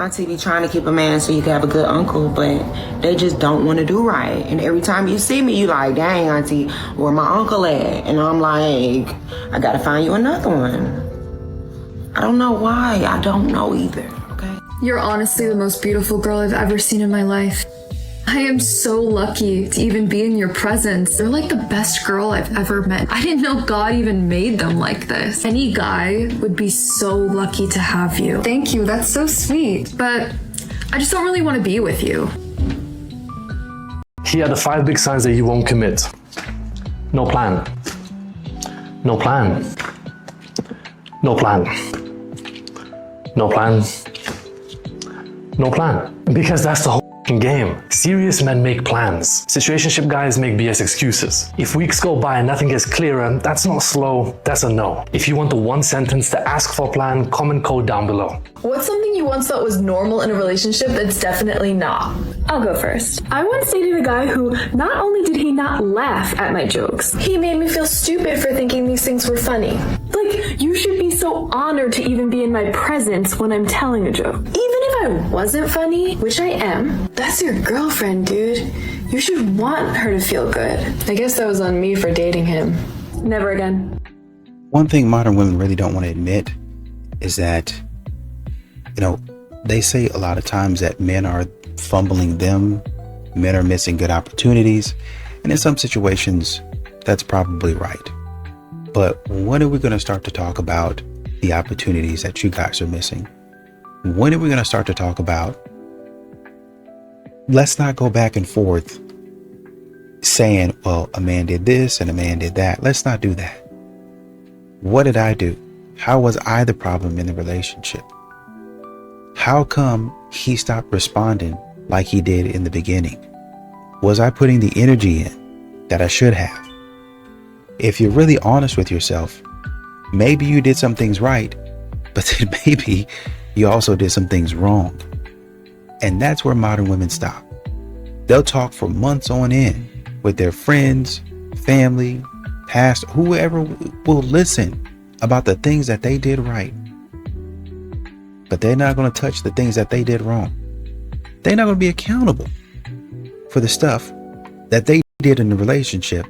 Auntie be trying to keep a man so you can have a good uncle, but they just don't want to do right. And every time you see me, you like, dang, Auntie, where my uncle at? And I'm like, I gotta find you another one. I don't know why. I don't know either, okay? You're honestly the most beautiful girl I've ever seen in my life. I am so lucky to even be in your presence. You're like the best girl I've ever met. I didn't know God even made them like this. Any guy would be so lucky to have you. Thank you, that's so sweet. But I just don't really want to be with you. Here are the 5 big signs that you won't commit. No plan. No plan. No plan. No plan. No plan. Because that's the whole game. Serious men make plans. Situationship guys make BS excuses. If weeks go by and nothing gets clearer, that's not slow, that's a no. If you want the one sentence to ask for a plan, comment code down below. What's something you once thought was normal in a relationship that's definitely not? I'll go first. I once dated a guy who not only did he not laugh at my jokes, he made me feel stupid for thinking these things were funny. Like, you should be so honored to even be in my presence when I'm telling a joke. Even if I wasn't funny, which I am, that's your girlfriend, dude. You should want her to feel good. I guess that was on me for dating him. Never again. One thing modern women really don't want to admit is that, they say a lot of times that men are fumbling them, men are missing good opportunities, and in some situations, that's probably right. But when are we going to start to talk about the opportunities that you guys are missing? When are we going to start to talk about, let's not go back and forth saying, well, a man did this and a man did that. Let's not do that. What did I do? How was I the problem in the relationship? How come he stopped responding like he did in the beginning? Was I putting the energy in that I should have? If you're really honest with yourself, maybe you did some things right, but then maybe you also did some things wrong. And that's where modern women stop. They'll talk for months on end with their friends, family, past, whoever will listen about the things that they did right. But they're not going to touch the things that they did wrong. They're not going to be accountable for the stuff that they did in the relationship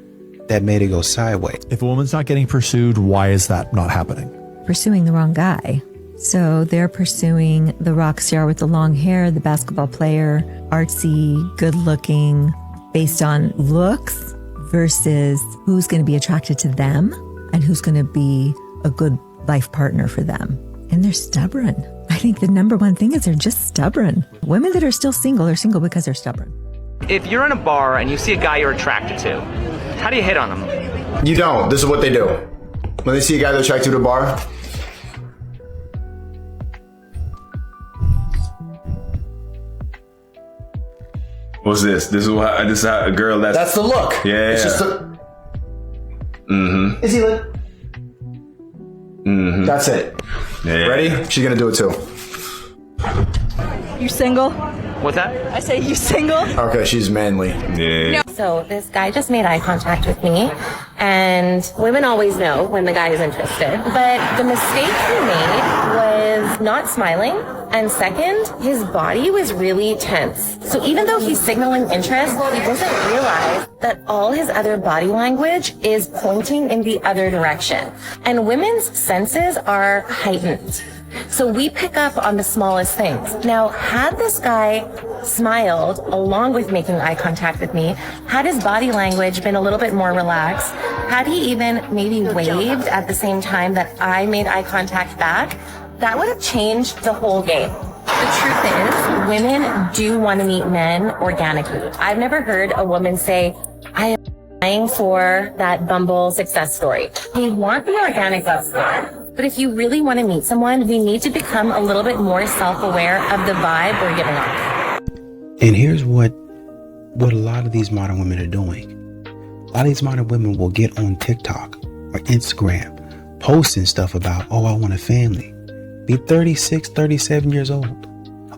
that made it go sideways. If a woman's not getting pursued, why is that not happening? Pursuing the wrong guy. So they're pursuing the rock star with the long hair, the basketball player, artsy, good looking, based on looks versus who's going to be attracted to them and who's going to be a good life partner for them. And they're stubborn. I think the number one thing is they're just stubborn. Women that are still single are single because they're stubborn. If you're in a bar and you see a guy you're attracted to, how do you hit on him? You don't. This is what they do. When they see a guy they're attracted to at a bar, what's this? This is how a girl that's the look. Yeah. It's just Is he lit? That's it. Yeah. Ready? She's gonna do it too. You single? What's that? I say you single? Okay, she's manly. Yeah. So this guy just made eye contact with me, and women always know when the guy is interested. But the mistake he made was not smiling, and second, his body was really tense. So even though he's signaling interest, he doesn't realize that all his other body language is pointing in the other direction. And women's senses are heightened. So we pick up on the smallest things. Now, had this guy smiled along with making eye contact with me, had his body language been a little bit more relaxed, had he even maybe waved at the same time that I made eye contact back, that would have changed the whole game. The truth is, women do want to meet men organically. I've never heard a woman say, I am applying for that Bumble success story. We want the organic love story. But if you really want to meet someone, we need to become a little bit more self-aware of the vibe we're giving off. And here's what a lot of these modern women are doing. A lot of these modern women will get on TikTok or Instagram, posting stuff about, oh, I want a family. Be 36, 37 years old.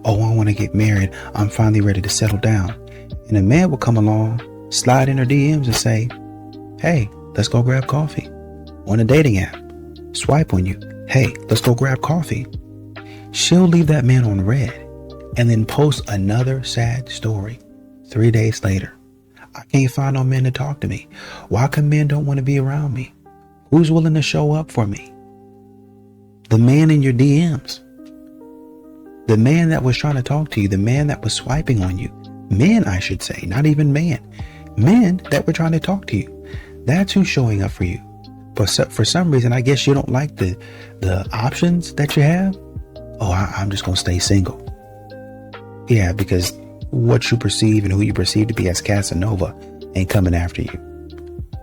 Oh, I want to get married. I'm finally ready to settle down. And a man will come along, slide in her DMs and say, hey, let's go grab coffee. On a dating app. Swipe on you. Hey, let's go grab coffee. She'll leave that man on red and then post another sad story 3 days later. I can't find no men to talk to me. Why come men don't want to be around me? Who's willing to show up for me? The man in your DMs. The man that was trying to talk to you. The man that was swiping on you. Men, I should say, not even man. Men that were trying to talk to you. That's who's showing up for you. But for some reason, I guess you don't like the options that you have. Oh, I'm just going to stay single. Yeah, because what you perceive and who you perceive to be as Casanova ain't coming after you.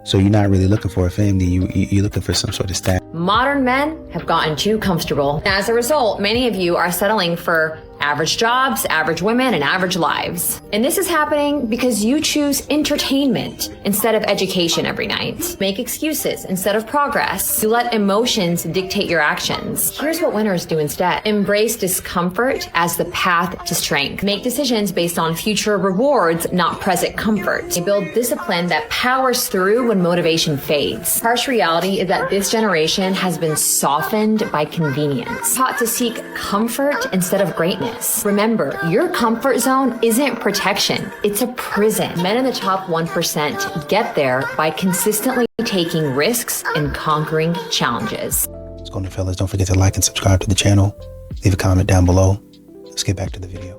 So you're not really looking for a family. You're looking for some sort of status. Modern men have gotten too comfortable. As a result, many of you are settling for average jobs, average women, and average lives. And this is happening because you choose entertainment instead of education every night. Make excuses instead of progress. You let emotions dictate your actions. Here's what winners do instead. Embrace discomfort as the path to strength. Make decisions based on future rewards, not present comfort. They build discipline that powers through when motivation fades. Harsh reality is that this generation has been softened by convenience, taught to seek comfort instead of greatness. Remember, your comfort zone isn't protection, it's a prison. Men in the top 1% get there by consistently taking risks and conquering challenges. What's going on, fellas? Don't forget to like and subscribe to the channel. Leave a comment down below. Let's get back to the video.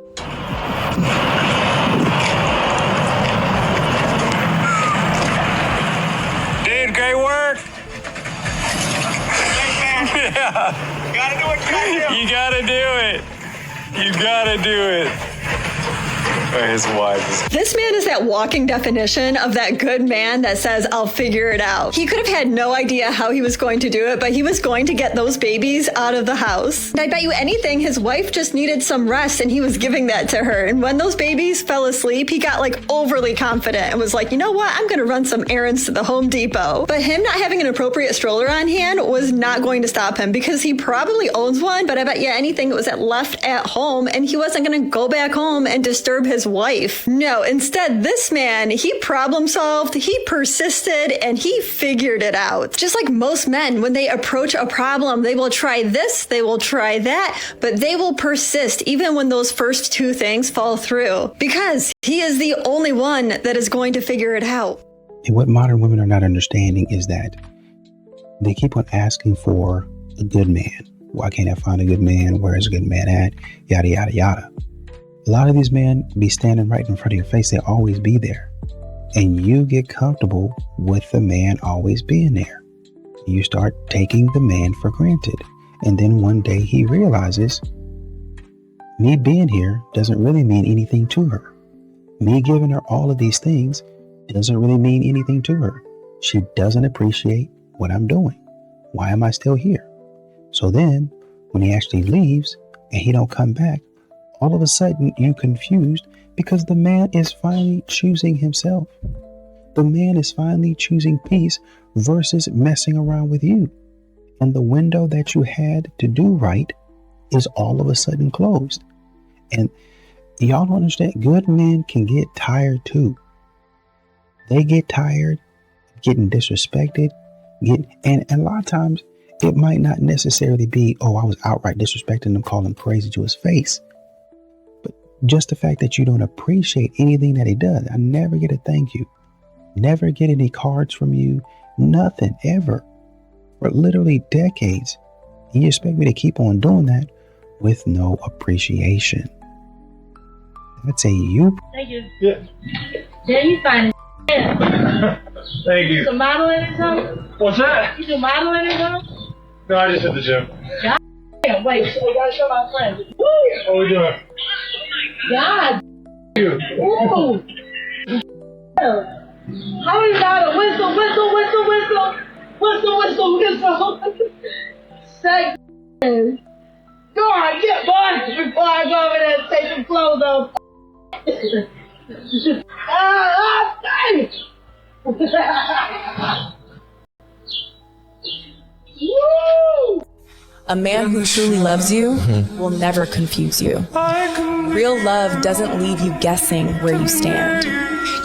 Dude, great work. Yeah. You gotta do what you gotta do. You gotta do it. You gotta do it. His wife. This man is that walking definition of that good man that says, I'll figure it out. He could have had no idea how he was going to do it, but he was going to get those babies out of the house. And I bet you anything, his wife just needed some rest and he was giving that to her. And when those babies fell asleep, he got like overly confident and was like, you know what? I'm going to run some errands to the Home Depot. But him not having an appropriate stroller on hand was not going to stop him because he probably owns one, but I bet you anything it was left at home and he wasn't going to go back home and disturb his wife. No, instead, this man, he problem solved, he persisted, and he figured it out. Just like most men, when they approach a problem, they will try this, they will try that, but they will persist even when those first two things fall through because he is the only one that is going to figure it out. And what modern women are not understanding is that they keep on asking for a good man. Why can't I find a good man? Where is a good man at? Yada, yada, yada. A lot of these men be standing right in front of your face. They always be there. And you get comfortable with the man always being there. You start taking the man for granted. And then one day he realizes me being here doesn't really mean anything to her. Me giving her all of these things doesn't really mean anything to her. She doesn't appreciate what I'm doing. Why am I still here? So then when he actually leaves and he don't come back, all of a sudden you confused because the man is finally choosing himself. The man is finally choosing peace versus messing around with you. And the window that you had to do right is all of a sudden closed. And y'all don't understand, good men can get tired too. They get tired of getting disrespected. And a lot of times it might not necessarily be, oh, I was outright disrespecting him, calling him crazy to his face. Just the fact that you don't appreciate anything that he does. I never get a thank you. Never get any cards from you. Nothing ever. For literally decades. And you expect me to keep on doing that with no appreciation. That's a you. Thank you. Yeah. Yeah, you fine as Thank you. You some modeling or something? What's that? You some modeling or something? No, I just hit the gym. God damn, wait, so we gotta show my friends. Woo! What are we doing? God. You. Ooh. How you gotta whistle, whistle, whistle, whistle, whistle, whistle, whistle. Say, go on, get one before I go over there and take some clothes off. Woo! A man who truly loves you will never confuse you. Real love doesn't leave you guessing where you stand.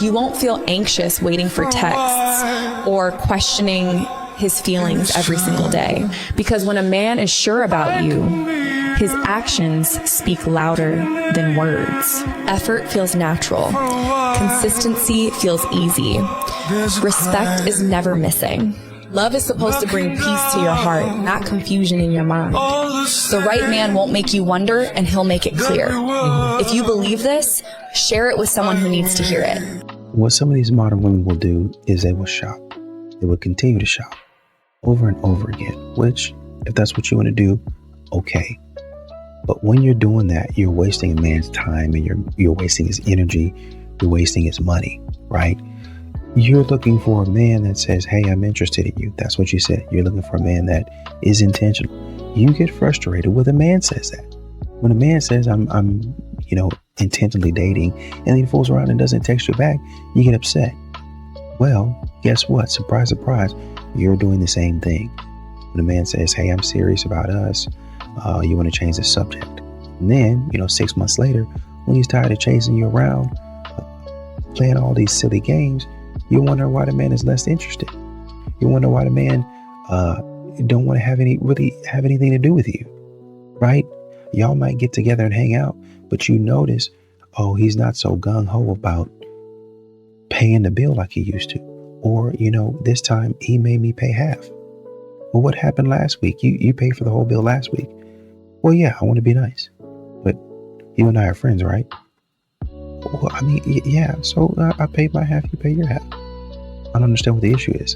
You won't feel anxious waiting for texts or questioning his feelings every single day. Because when a man is sure about you, His actions speak louder than words. Effort feels natural. Consistency feels easy. Respect is never missing. Love is supposed to bring peace to your heart, not confusion in your mind. The right man won't make you wonder, and he'll make it clear. If you believe this, share it with someone who needs to hear it. What some of these modern women will do is they will shop. They will continue to shop over and over again, which, if that's what you want to do, okay. But when you're doing that, you're wasting a man's time, and you're wasting his energy, you're wasting his money, right? You're looking for a man that says, hey, I'm interested in you. That's what you said. You're looking for a man that is intentional. You get frustrated when a man says that. When a man says, I'm intentionally dating, and then he fools around and doesn't text you back, you get upset. Well, guess what? Surprise, surprise. You're doing the same thing. When a man says, hey, I'm serious about us, you want to change the subject. And then, 6 months later, when he's tired of chasing you around, playing all these silly games, you wonder why the man is less interested. You wonder why the man don't want to really have anything to do with you, right? Y'all might get together and hang out, but you notice, oh, he's not so gung-ho about paying the bill like he used to. Or, this time he made me pay half. Well, what happened last week? You paid for the whole bill last week. Well, yeah, I want to be nice, but you and I are friends, right? Well, I mean, yeah, so I paid my half, you pay your half. I don't understand what the issue is.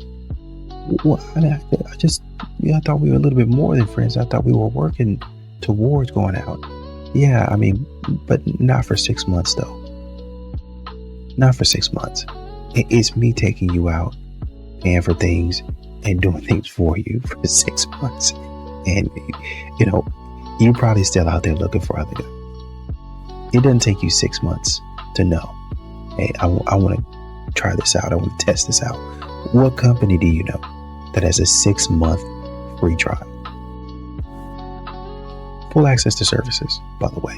Well, I thought we were a little bit more than friends. I thought we were working towards going out. Yeah, I mean, but not for 6 months, though. Not for 6 months. It's me taking you out, paying for things, and doing things for you for 6 months. And, you're probably still out there looking for other guys. It doesn't take you 6 months to know, hey, I want to try this out. I want to test this out. What company do you know that has a 6-month free trial? Full access to services, by the way.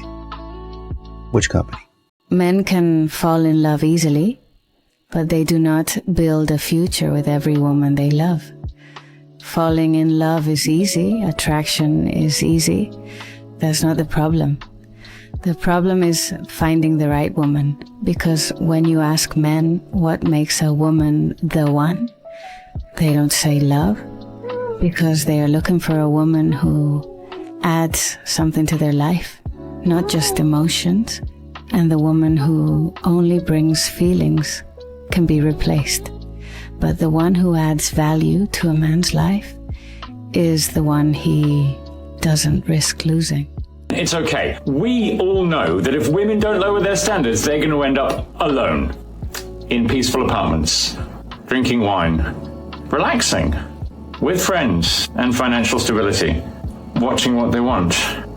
Which company? Men can fall in love easily, but they do not build a future with every woman they love. Falling in love is easy. Attraction is easy. That's not the problem. The problem is finding the right woman, because when you ask men what makes a woman the one, they don't say love, because they are looking for a woman who adds something to their life, not just emotions, and the woman who only brings feelings can be replaced. But the one who adds value to a man's life is the one he doesn't risk losing. It's okay. We all know that if women don't lower their standards, they're going to end up alone in peaceful apartments, drinking wine, relaxing, with friends and financial stability, watching what they want,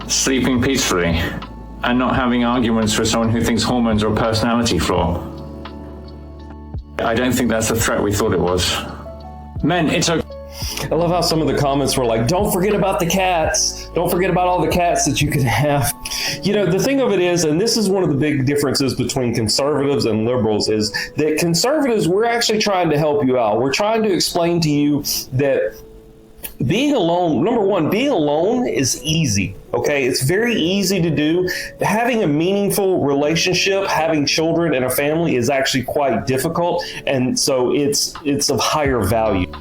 sleeping peacefully, and not having arguments with someone who thinks hormones are a personality flaw. I don't think that's the threat we thought it was. Men, it's okay. I love how some of the comments were like, don't forget about the cats. Don't forget about all the cats that you could have. The thing of it is, and this is one of the big differences between conservatives and liberals, is that conservatives, we're actually trying to help you out. We're trying to explain to you that being alone, number one, being alone is easy. Okay, it's very easy to do. Having a meaningful relationship, having children and a family is actually quite difficult, and so it's of higher value.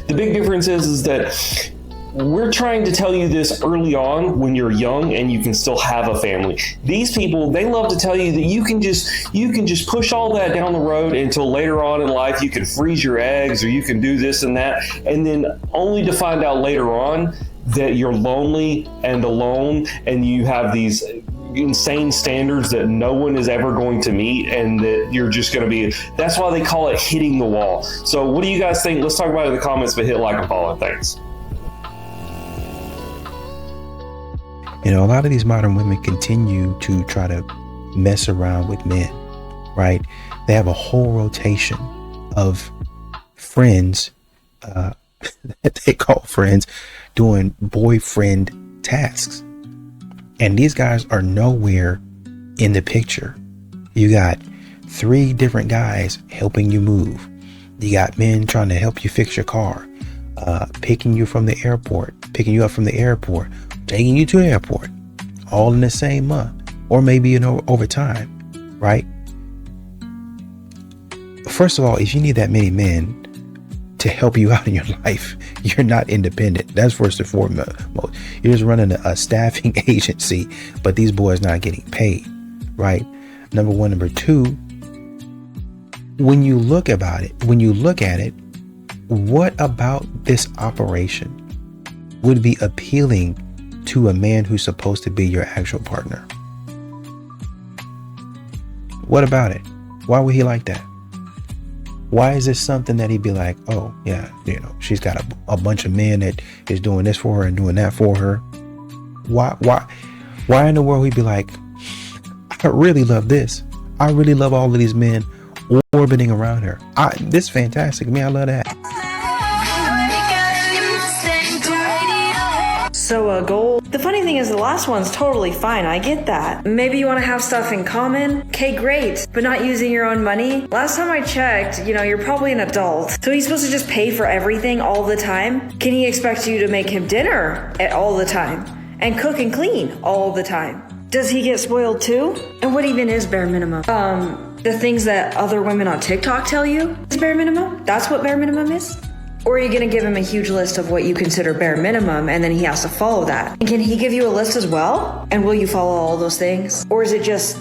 The big difference is that we're trying to tell you this early on when you're young and you can still have a family. These people, they love to tell you that you can just push all that down the road until later on in life you can freeze your eggs or you can do this and that, and then only to find out later on that you're lonely and alone and you have these insane standards that no one is ever going to meet, and that you're just going to be, that's why they call it hitting the wall. So what do you guys think? Let's talk about it in the comments, but hit like and follow. Thanks. A lot of these modern women continue to try to mess around with men, right? They have a whole rotation of friends that they call friends doing boyfriend tasks. And these guys are nowhere in the picture. You got 3 different guys helping you move. You got men trying to help you fix your car, picking you up from the airport, taking you to the airport, all in the same month, or maybe over time, right? First of all, if you need that many men to help you out in your life, you're not independent. That's first and foremost. You're just running a staffing agency, but these boys not getting paid, right? Number one. Number two, when you look at it, what about this operation would be appealing to a man who's supposed to be your actual partner? What about it? Why would he like that? Why is this something that he'd be like, oh yeah, she's got a bunch of men that is doing this for her and doing that for her? Why in the world he'd be like, I really love this. I really love all of these men orbiting around her. This is fantastic. I love that. So a goal. The funny thing is the last one's totally fine. I get that. Maybe you want to have stuff in common. Okay, great. But not using your own money. Last time I checked, you're probably an adult. So he's supposed to just pay for everything all the time? Can he expect you to make him dinner all the time? And cook and clean all the time? Does he get spoiled too? And what even is bare minimum? The things that other women on TikTok tell you is bare minimum? That's what bare minimum is? Or are you going to give him a huge list of what you consider bare minimum and then he has to follow that? And can he give you a list as well? And will you follow all those things? Or is it just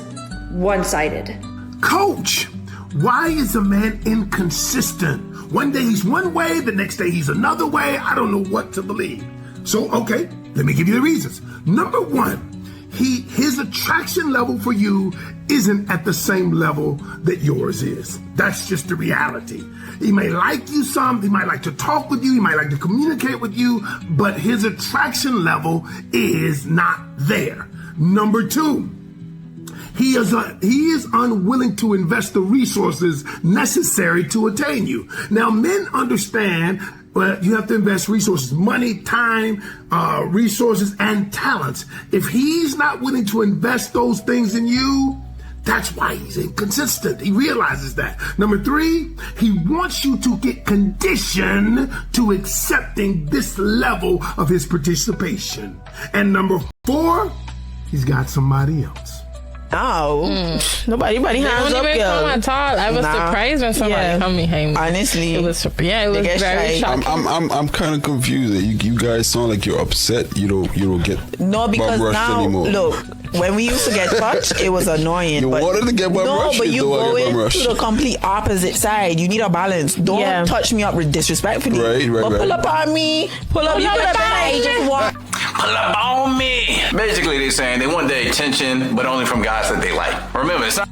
one-sided? Coach, why is a man inconsistent? One day he's one way, the next day he's another way. I don't know what to believe. So, okay, let me give you the reasons. Number one, his attraction level for you isn't at the same level that yours is. That's just the reality. He may like you some, he might like to talk with you, he might like to communicate with you, but his attraction level is not there. Number two, he is unwilling to invest the resources necessary to attain you. Now, men understand you have to invest resources, money, time, resources, and talents. If he's not willing to invest those things in you, that's why he's inconsistent. He realizes that. Number three, he wants you to get conditioned to accepting this level of his participation. And number four, he's got somebody else. Nobody hands up, girl. At all. I was surprised when somebody told me, hey, honestly, it was very shocking. I'm kind of confused that you guys sound like you're upset. You don't get because bum rushed now anymore. Look, when we used to get touched, it was annoying. You wanted to get bum rushed. No, but you go into the complete opposite side. You need a balance. Don't touch me up disrespectfully. Right. Pull up on me. Pull up on me. Pull up on me. Basically, they're saying they want the attention, but only from guys that they like. Remember, it's not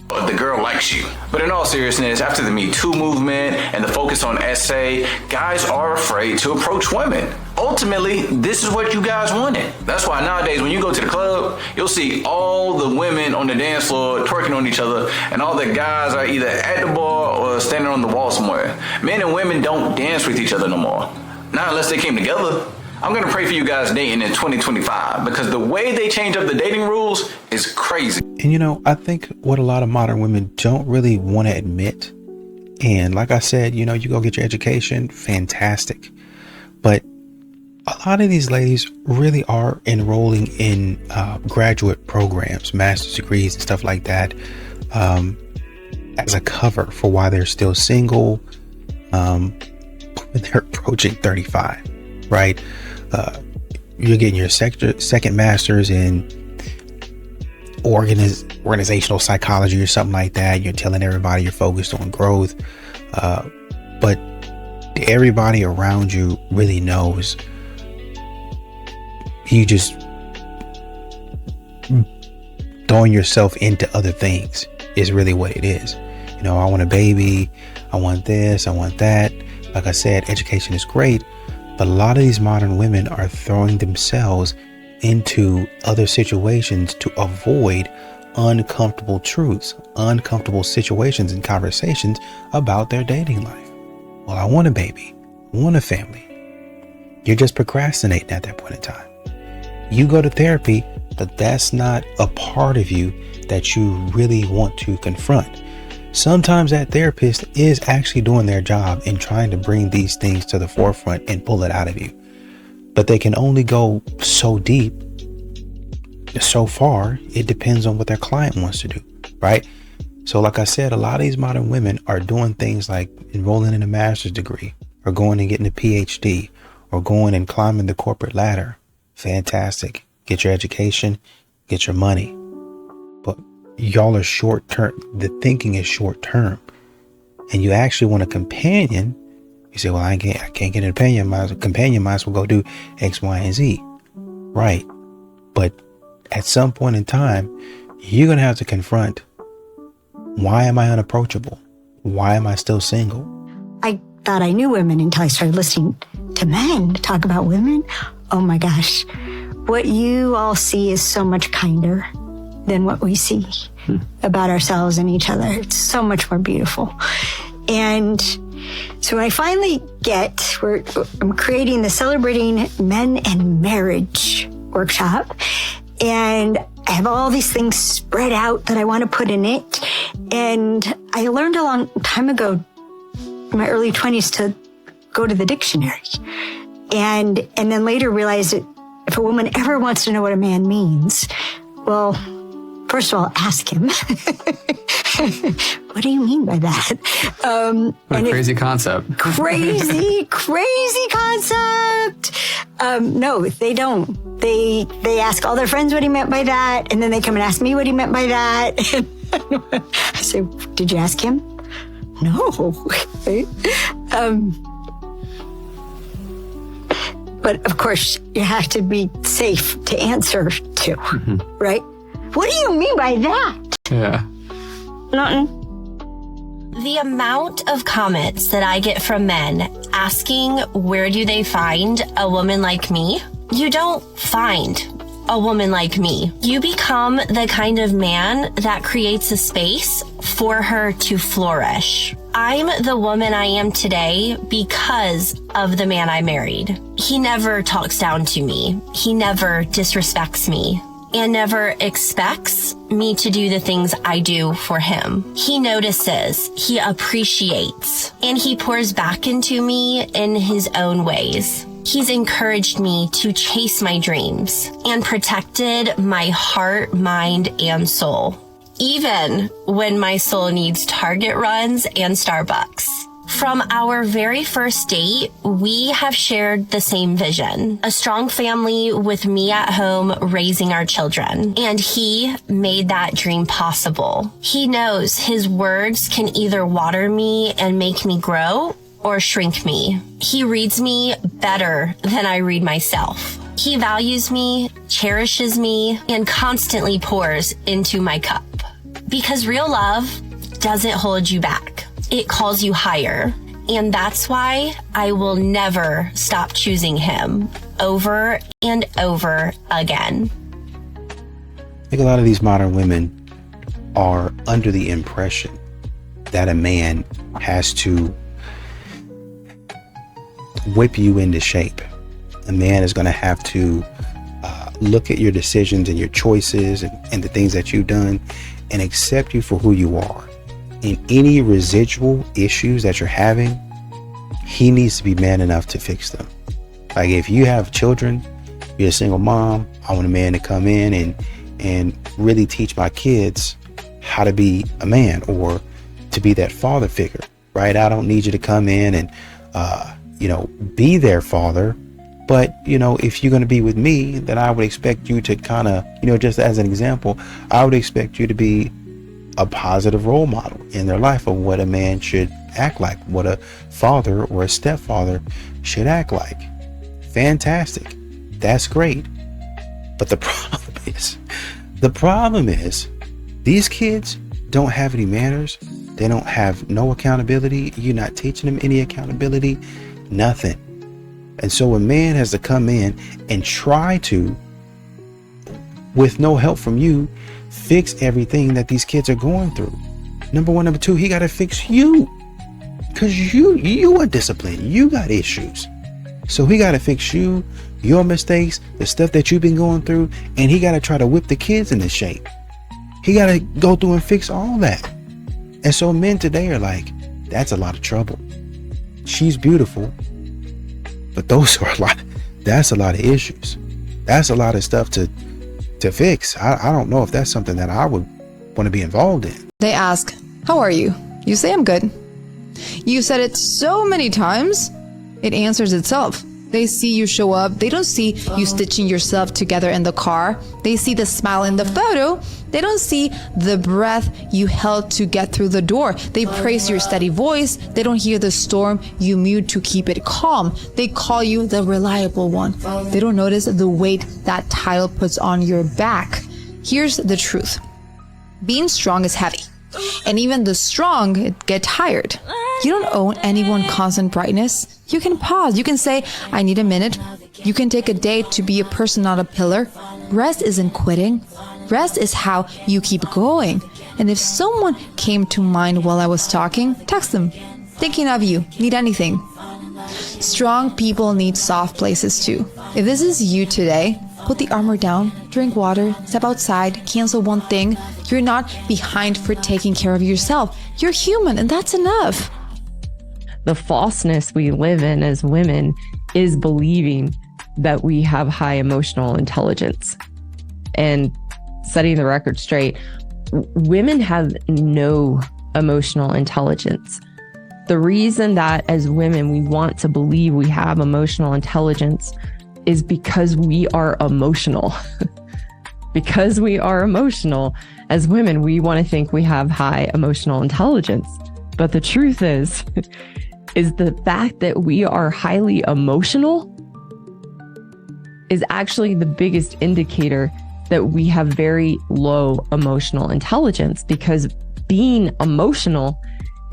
the girl likes you. But in all seriousness, after the Me Too movement and the focus on SA, guys are afraid to approach women. Ultimately, this is what you guys wanted. That's why nowadays when you go to the club, you'll see all the women on the dance floor twerking on each other, and all the guys are either at the bar or standing on the wall somewhere. Men and women don't dance with each other no more. Not unless they came together. I'm going to pray for you guys dating in 2025 because the way they change up the dating rules is crazy. And I think what a lot of modern women don't really want to admit, and like I said, you go get your education, fantastic. But a lot of these ladies really are enrolling in graduate programs, master's degrees and stuff like that, as a cover for why they're still single when they're approaching 35, right? You're getting your second master's in organizational psychology or something like that. You're telling everybody you're focused on growth, but everybody around you really knows you just throwing yourself into other things is really what it is. I want a baby, I want this, I want that. Like I said, education is great, but a lot of these modern women are throwing themselves into other situations to avoid uncomfortable truths, uncomfortable situations and conversations about their dating life. Well, I want a baby, I want a family. You're just procrastinating at that point in time. You go to therapy, but that's not a part of you that you really want to confront. Sometimes that therapist is actually doing their job in trying to bring these things to the forefront and pull it out of you. But they can only go so deep so far, it depends on what their client wants to do, right? So like I said, a lot of these modern women are doing things like enrolling in a master's degree or going and getting a PhD or going and climbing the corporate ladder. Fantastic. Get your education, get your money. But y'all are short term. The thinking is short term. And you actually want a companion. You say, well, I can't get a companion. Might as well go do X, Y, and Z. Right. But at some point in time, you're going to have to confront, why am I unapproachable? Why am I still single? I thought I knew women until I started listening to men talk about women. Oh my gosh. What you all see is so much kinder than what we see about ourselves and each other. It's so much more beautiful. And so I finally I'm creating the Celebrating Men and Marriage workshop. And I have all these things spread out that I want to put in it. And I learned a long time ago, in my early 20s, to go to the dictionary. And then later realized that if a woman ever wants to know what a man means, well, first of all, ask him. What do you mean by that? What a crazy concept. Crazy concept. No, they don't. They ask all their friends what he meant by that, and then they come and ask me what he meant by that. And I say, did you ask him? No. But of course, you have to be safe to answer to, right? What do you mean by that? Yeah. Nothing. The amount of comments that I get from men asking, where do they find a woman like me? You don't find a woman like me. You become the kind of man that creates a space for her to flourish. I'm the woman I am today because of the man I married. He never talks down to me. He never disrespects me and never expects me to do the things I do for him. He notices, he appreciates, and he pours back into me in his own ways. He's encouraged me to chase my dreams and protected my heart, mind, and soul, even when my soul needs Target runs and Starbucks. From our very first date, we have shared the same vision, a strong family with me at home raising our children, and he made that dream possible. He knows his words can either water me and make me grow or shrink me. He reads me better than I read myself. He values me, cherishes me, and constantly pours into my cup. Because real love doesn't hold you back. It calls you higher. And that's why I will never stop choosing him over and over again. I think a lot of these modern women are under the impression that a man has to whip you into shape. A man is going to have to look at your decisions and your choices and the things that you've done and accept you for who you are. In any residual issues that you're having, he needs to be man enough to fix them. Like if you have children, you're a single mom, I want a man to come in and really teach my kids how to be a man or to be that father figure, right? I don't need you to come in and, be their father. But, if you're going to be with me, then I would expect you to kind of, just as an example, I would expect you to be a positive role model in their life of what a man should act like, what a father or a stepfather should act like. Fantastic. That's great. But the problem is these kids don't have any manners. They don't have no accountability. You're not teaching them any accountability, nothing. And so a man has to come in and try to, with no help from you, fix everything that these kids are going through. Number one. Number two, he got to fix you. Because you are disciplined. You got issues. So he got to fix you, your mistakes, the stuff that you've been going through, and he got to try to whip the kids into shape. He got to go through and fix all that. And so men today are like, that's a lot of trouble. She's beautiful, but that's a lot of issues. That's a lot of stuff to to fix. I don't know if that's something that I would want to be involved in. They ask, how are you? You say, I'm good. You said it so many times, it answers itself. They see you show up. They don't see you stitching yourself together in the car. They see the smile in the photo. They don't see the breath you held to get through the door. They praise your steady voice. They don't hear the storm you mute to keep it calm. They call you the reliable one. They don't notice the weight that title puts on your back. Here's the truth. Being strong is heavy. And even the strong get tired. You don't owe anyone constant brightness. You can pause. You can say, I need a minute. You can take a day to be a person, not a pillar. Rest isn't quitting. Rest is how you keep going. And if someone came to mind while I was talking, text them. Thinking of you. Need anything. Strong people need soft places too. If this is you today, put the armor down, drink water, step outside, cancel one thing. You're not behind for taking care of yourself. You're human, and that's enough. The falseness we live in as women is believing that we have high emotional intelligence. And setting the record straight, women have no emotional intelligence. The reason that as women we want to believe we have emotional intelligence is because we are emotional. Because we are emotional, as women, we want to think we have high emotional intelligence. But the truth is the fact that we are highly emotional is actually the biggest indicator that we have very low emotional intelligence, because being emotional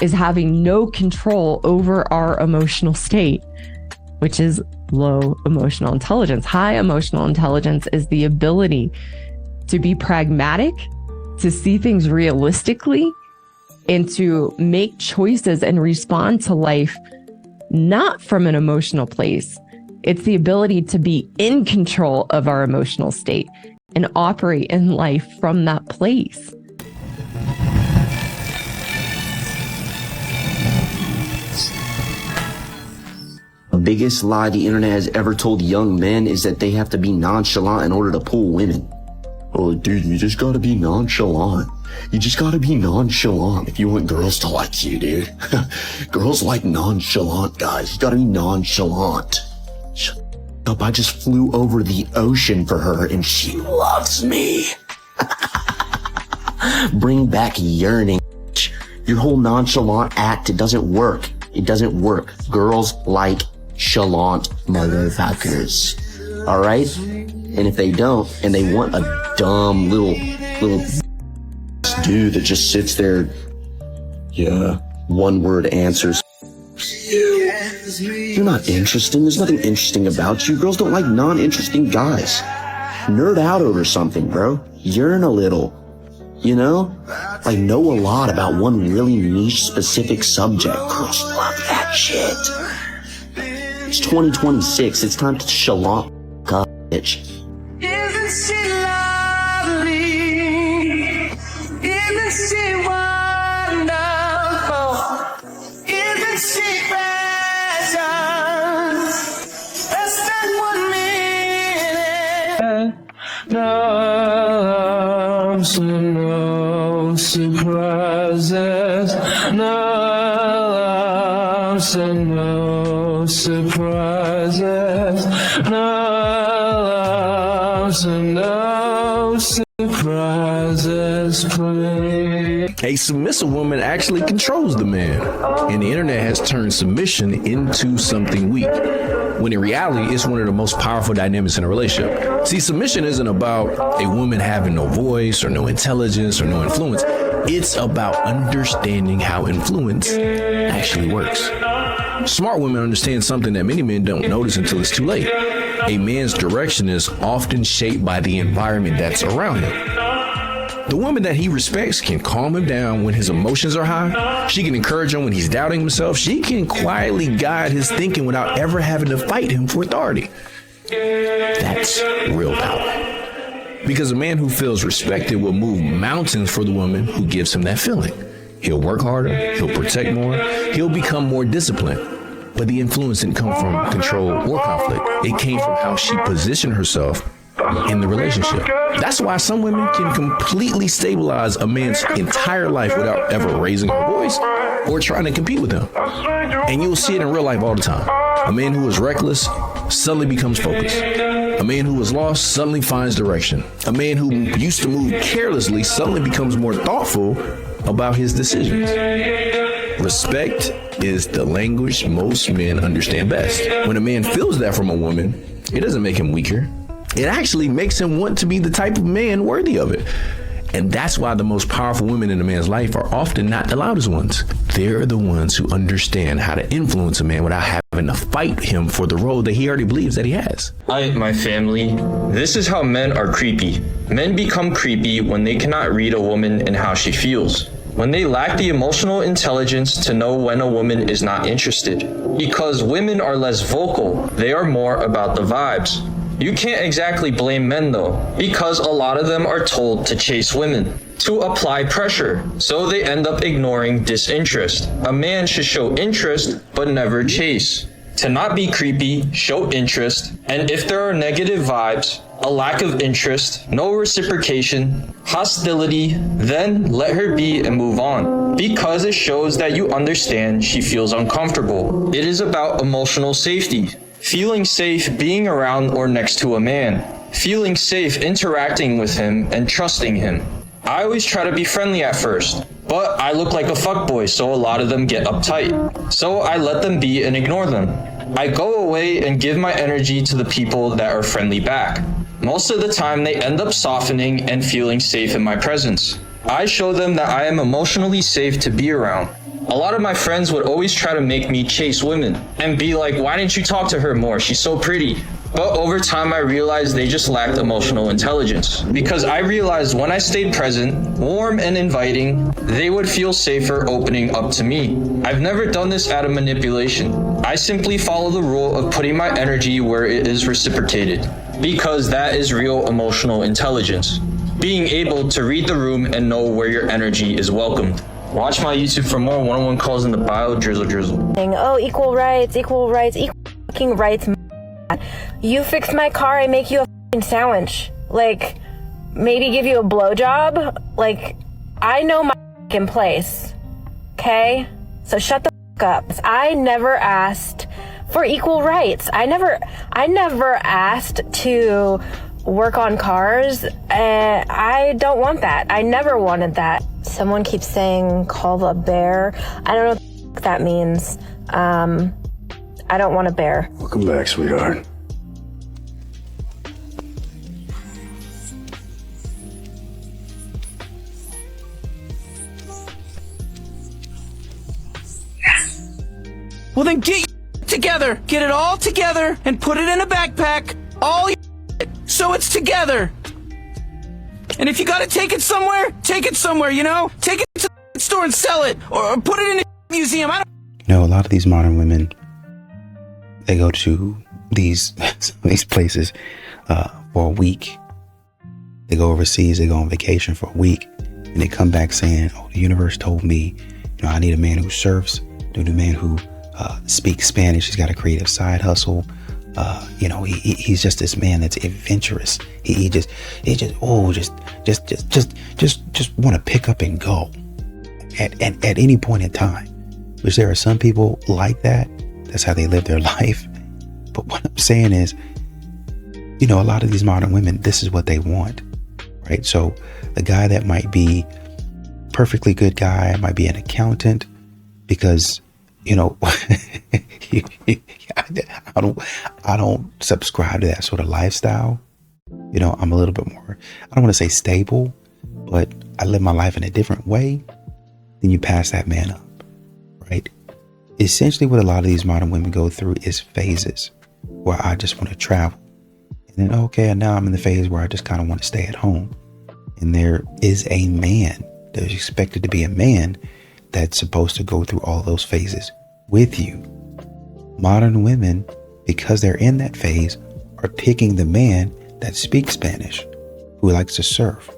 is having no control over our emotional state, which is low emotional intelligence. High emotional intelligence is the ability to be pragmatic, to see things realistically, and to make choices and respond to life not from an emotional place. It's the ability to be in control of our emotional state and operate in life from that place. The biggest lie the internet has ever told young men is that they have to be nonchalant in order to pull women. Oh, dude, you just gotta be nonchalant. You just gotta be nonchalant if you want girls to like you, dude. Girls like nonchalant guys. You gotta be nonchalant. Shut up, I just flew over the ocean for her and she loves me. Bring back Yearning. Your whole nonchalant act, it doesn't work. It doesn't work. Girls like chalant motherfuckers. Alright? And if they don't, and they want a dumb little dude that just sits there, yeah, one word answers. You're not interesting. There's nothing interesting about you. Girls don't like non-interesting guys. Nerd out over something, bro. Yearn a little. You know? Like, know a lot about one really niche specific subject. Girls love that shit. It's 2026. It's time to chalant up, bitch. Isn't she lovely? Isn't she wonderful? Isn't she precious? That's not 1 minute. No, no surprises. No surprises. No surprises, please. A submissive woman actually controls the man, and the internet has turned submission into something weak, when in reality, it's one of the most powerful dynamics in a relationship. See, submission isn't about a woman having no voice or no intelligence or no influence. It's about understanding how influence actually works. Smart women understand something that many men don't notice until it's too late. A man's direction is often shaped by the environment that's around him. The woman that he respects can calm him down when his emotions are high. She can encourage him when he's doubting himself. She can quietly guide his thinking without ever having to fight him for authority. That's real power. Because a man who feels respected will move mountains for the woman who gives him that feeling. He'll work harder, he'll protect more, he'll become more disciplined. But the influence didn't come from control or conflict. It came from how she positioned herself in the relationship. That's why some women can completely stabilize a man's entire life without ever raising her voice or trying to compete with him. And you'll see it in real life all the time. A man who is reckless suddenly becomes focused. A man who is lost suddenly finds direction. A man who used to move carelessly suddenly becomes more thoughtful about his decisions. Respect is the language most men understand best. When a man feels that from a woman, it doesn't make him weaker. It actually makes him want to be the type of man worthy of it. And that's why the most powerful women in a man's life are often not the loudest ones. They're the ones who understand how to influence a man without having to fight him for the role that he already believes that he has. My family, this is how men are creepy. Men become creepy when they cannot read a woman and how she feels. When they lack the emotional intelligence to know when a woman is not interested. Because women are less vocal, they are more about the vibes. You can't exactly blame men though, because a lot of them are told to chase women, to apply pressure, so they end up ignoring disinterest. A man should show interest, but never chase. To not be creepy, show interest, and if there are negative vibes, a lack of interest, no reciprocation, hostility, then let her be and move on, because it shows that you understand she feels uncomfortable. It is about emotional safety. Feeling safe being around or next to a man. Feeling safe interacting with him and trusting him. I always try to be friendly at first, but I look like a fuckboy, so a lot of them get uptight. So I let them be and ignore them. I go away and give my energy to the people that are friendly back. Most of the time they end up softening and feeling safe in my presence. I show them that I am emotionally safe to be around. A lot of my friends would always try to make me chase women and be like, why didn't you talk to her more? She's so pretty. But over time, I realized they just lacked emotional intelligence. Because I realized when I stayed present, warm and inviting, they would feel safer opening up to me. I've never done this out of manipulation. I simply follow the rule of putting my energy where it is reciprocated. Because that is real emotional intelligence. Being able to read the room and know where your energy is welcomed. Watch my YouTube for more one-on-one calls in the bio, drizzle. Oh, equal rights, equal fucking rights. You fix my car, I make you a fucking sandwich. Like, maybe give you a blowjob. Like, I know my fucking place. Okay? So shut the fuck up. I never asked for equal rights. I never asked to work on cars. I don't want that. I never wanted that. Someone keeps saying, call the bear. I don't know what that means. I don't want a bear. Welcome back, sweetheart. Well, then get your together. Get it all together and put it in a backpack. All your so it's together. And if you gotta take it somewhere, you know? Take it to the store and sell it. Or put it in a museum. I don't. You know, a lot of these modern women, they go to these places for a week. They go overseas, they go on vacation for a week, and they come back saying, oh, the universe told me, you know, I need a man who surfs, I need a man who speaks Spanish, he's got a creative side hustle. You know, he's just this man that's adventurous. He just want to pick up and go at any point in time. Which there are some people like that. That's how they live their life. But what I'm saying is, you know, a lot of these modern women, this is what they want, right? So the guy that might be perfectly good guy, might be an accountant, because, you know, I don't subscribe to that sort of lifestyle. You know, I'm a little bit more, I don't want to say stable, but I live my life in a different way. Then you pass that man up, right? Essentially what a lot of these modern women go through is phases where I just want to travel. And then, okay, and now I'm in the phase where I just kind of want to stay at home. And there is a man, there's expected to be a man that's supposed to go through all those phases with you. Modern women, because they're in that phase, are picking the man that speaks Spanish, who likes to surf,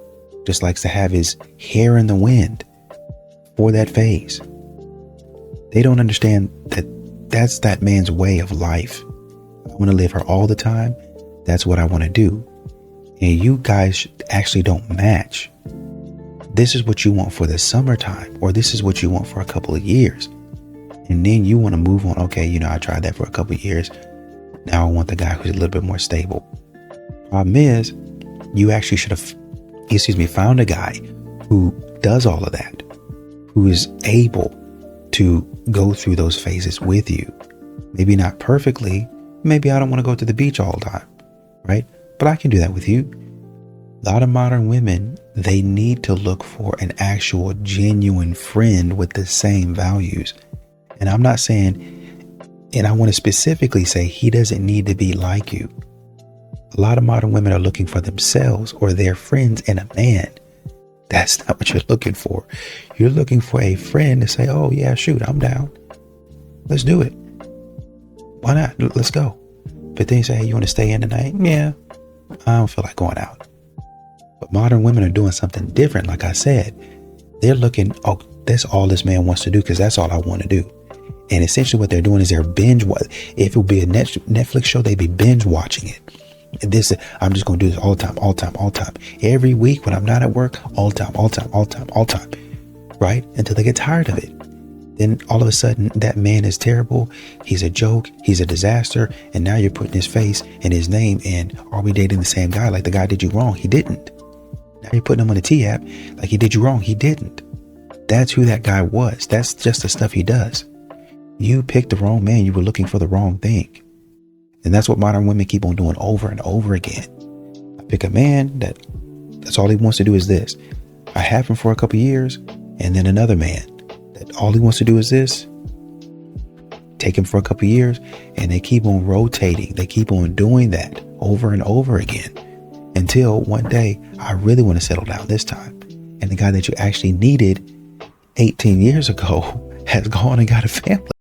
just likes to have his hair in the wind for that phase. They don't understand that that's that man's way of life. I want to live her all the time. That's what I want to do. and you guys actually don't match. This is what you want for the summertime, or this is what you want for a couple of years. And then you want to move on. Okay, you know, I tried that for a couple of years. Now I want the guy who's a little bit more stable. Problem is, you actually should have, found a guy who does all of that, who is able to go through those phases with you. Maybe not perfectly. Maybe I don't want to go to the beach all the time, right? But I can do that with you. A lot of modern women, they need to look for an actual genuine friend with the same values. And I'm not saying, and I want to specifically say, he doesn't need to be like you. A lot of modern women are looking for themselves or their friends in a man. That's not what you're looking for. You're looking for a friend to say, oh yeah, shoot, I'm down. Let's do it. Why not? Let's go. But then you say, hey, you want to stay in tonight? Yeah, I don't feel like going out. But modern women are doing something different. Like I said, they're looking, oh, that's all this man wants to do because that's all I want to do. And essentially what they're doing is they're binge. If it would be a Netflix show, they'd be binge watching it. I'm just going to do this all the time. Every week when I'm not at work, all the time. Right? Until they get tired of it. Then all of a sudden that man is terrible. He's a joke. He's a disaster. And now you're putting his face and his name in. Are we dating the same guy? Like the guy did you wrong. He didn't. Now you're putting him on the T app. Like he did you wrong. He didn't. That's who that guy was. That's just the stuff he does. You picked the wrong man. You were looking for the wrong thing. And that's what modern women keep on doing over and over again. I pick a man that's all he wants to do is this. I have him for a couple of years, and then another man that all he wants to do is this. Take him for a couple of years, and they keep on rotating. They keep on doing that over and over again until one day I really want to settle down this time. And the guy that you actually needed 18 years ago has gone and got a family.